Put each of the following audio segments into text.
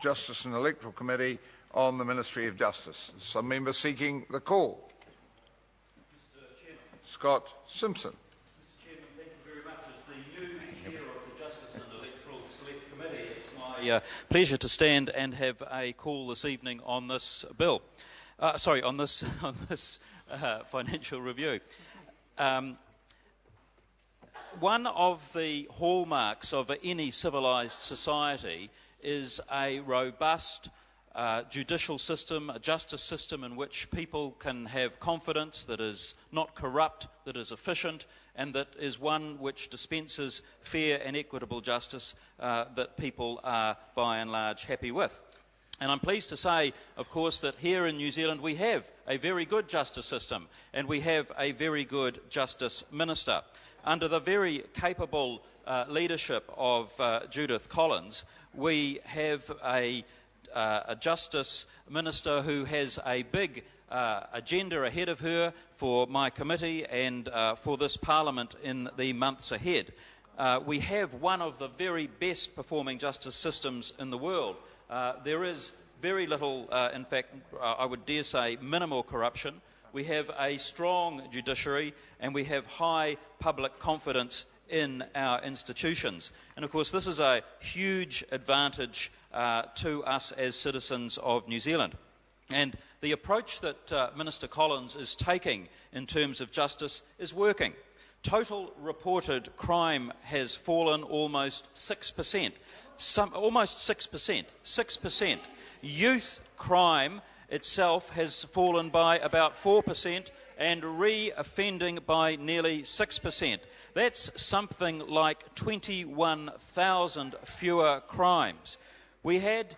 Justice and Electoral Committee on the Ministry of Justice. Some member seeking the call. Scott Simpson. Mr. Chairman, thank you very much. As the new chair of the Justice and Electoral Select Committee, it's my pleasure to stand and have a call this evening on this bill. On this financial review. One of the hallmarks of any civilised society is a robust judicial system, a justice system in which people can have confidence, that is not corrupt, that is efficient, and that is one which dispenses fair and equitable justice that people are by and large happy with. And I'm pleased to say, of course, that here in New Zealand we have a very good justice system and we have a very good Justice Minister. Under the very capable leadership of Judith Collins, we have a Justice Minister who has a big agenda ahead of her for my committee and for this Parliament in the months ahead. We have one of the very best performing justice systems in the world. There is very little, in fact, I would dare say minimal corruption. We have a strong judiciary and we have high public confidence in our institutions. And of course this is a huge advantage to us as citizens of New Zealand. And the approach that Minister Collins is taking in terms of justice is working. Total reported crime has fallen almost 6%. Almost 6%. 6%. Youth crime itself has fallen by about 4% and re-offending by nearly 6%. That's something like 21,000 fewer crimes. We had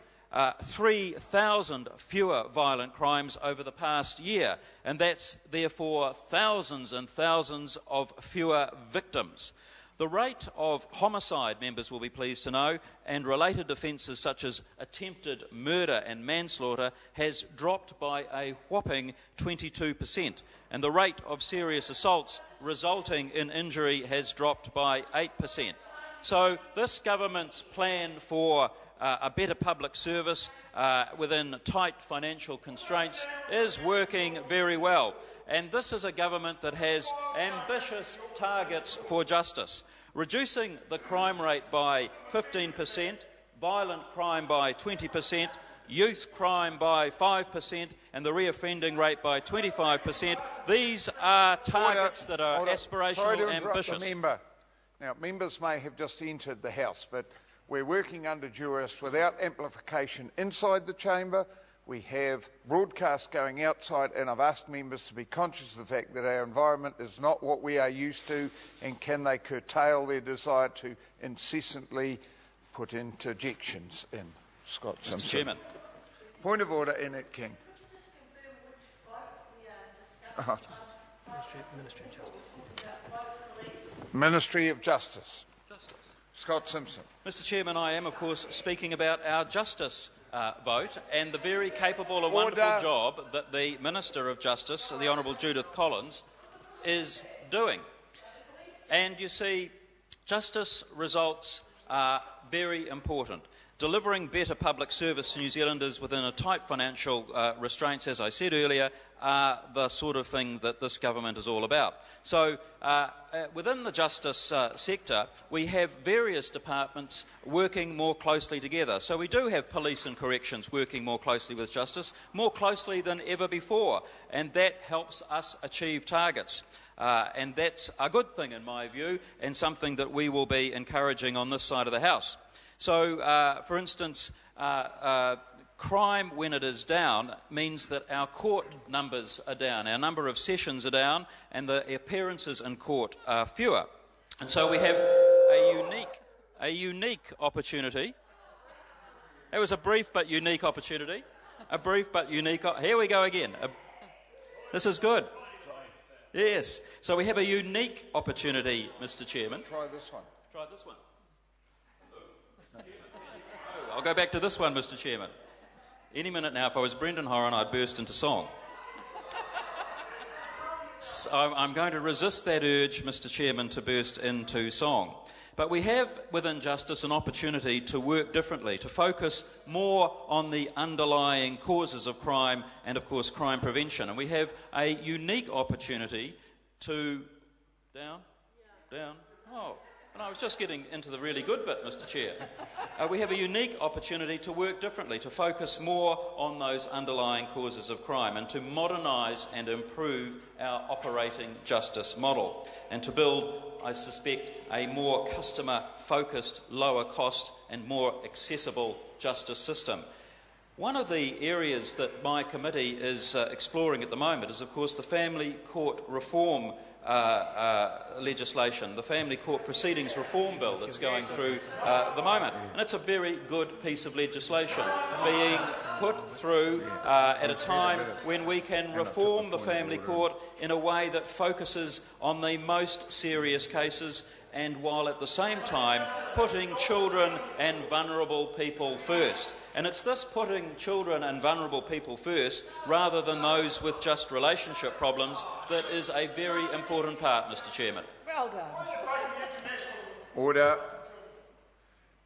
3,000 fewer violent crimes over the past year, and that's therefore thousands and thousands of fewer victims. The rate of homicide, members will be pleased to know, and related offences such as attempted murder and manslaughter has dropped by a whopping 22%, and the rate of serious assaults resulting in injury has dropped by 8%. So this government's plan for a better public service within tight financial constraints is working very well. And this is a government that has ambitious targets for justice, reducing the crime rate by 15%, violent crime by 20%, youth crime by 5%, and the reoffending rate by 25%. These are targets that are aspirational and ambitious. Member. Now, members may have just entered the House, but we're working under duress without amplification inside the chamber. We have broadcasts going outside, and I've asked members to be conscious of the fact that our environment is not what we are used to, and can they curtail their desire to incessantly put interjections in. Scott Simpson. Mr. Chairman. Point of order, Annette King. Ministry of Justice. Scott Simpson. Mr. Chairman, I am, of course, speaking about our justice vote and the very capable and wonderful job that the Minister of Justice, the Honourable Judith Collins, is doing. And you see, justice results are very important. Delivering better public service to New Zealanders within a tight financial restraints, as I said earlier, are the sort of thing that this government is all about. So within the justice sector, we have various departments working more closely together. So we do have police and corrections working more closely with justice, more closely than ever before, and that helps us achieve targets. And that's a good thing in my view, and something that we will be encouraging on this side of the House. So, for instance, crime, when it is down, means that our court numbers are down, our number of sessions are down, and the appearances in court are fewer. And so we have a unique opportunity. It was a brief but unique opportunity. A brief but unique... Here we go again. This is good. Yes. So we have a unique opportunity, Mr. Chairman. Try this one. Try this one. I'll go back to this one, Mr. Chairman. Any minute now, if I was Brendan Horan, I'd burst into song. So I'm going to resist that urge, Mr. Chairman, to burst into song. But we have within justice an opportunity to work differently, to focus more on the underlying causes of crime and, of course, crime prevention. And we have a unique opportunity to... Down? Oh, and I was just getting into the really good bit, Mr. Chair. We have a unique opportunity to work differently, to focus more on those underlying causes of crime and to modernise and improve our operating justice model and to build, I suspect, a more customer-focused, lower-cost and more accessible justice system. One of the areas that my committee is exploring at the moment is, of course, the Family Court Reform legislation, the Family Court Proceedings Reform Bill that's going through at the moment. And it's a very good piece of legislation being put through at a time when we can reform the family court in a way that focuses on the most serious cases and while at the same time putting children and vulnerable people first. And it's this putting children and vulnerable people first, rather than those with just relationship problems, that is a very important part, Mr. Chairman. Well done. Order.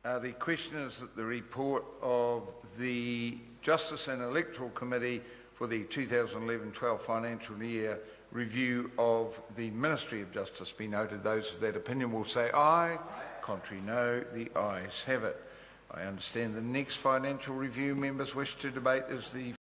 The question is that the report of the Justice and Electoral Committee for the 2011-12 financial year review of the Ministry of Justice be noted. Those of that opinion will say aye. Contrary, no. The ayes have it. I understand the next financial review members wish to debate is the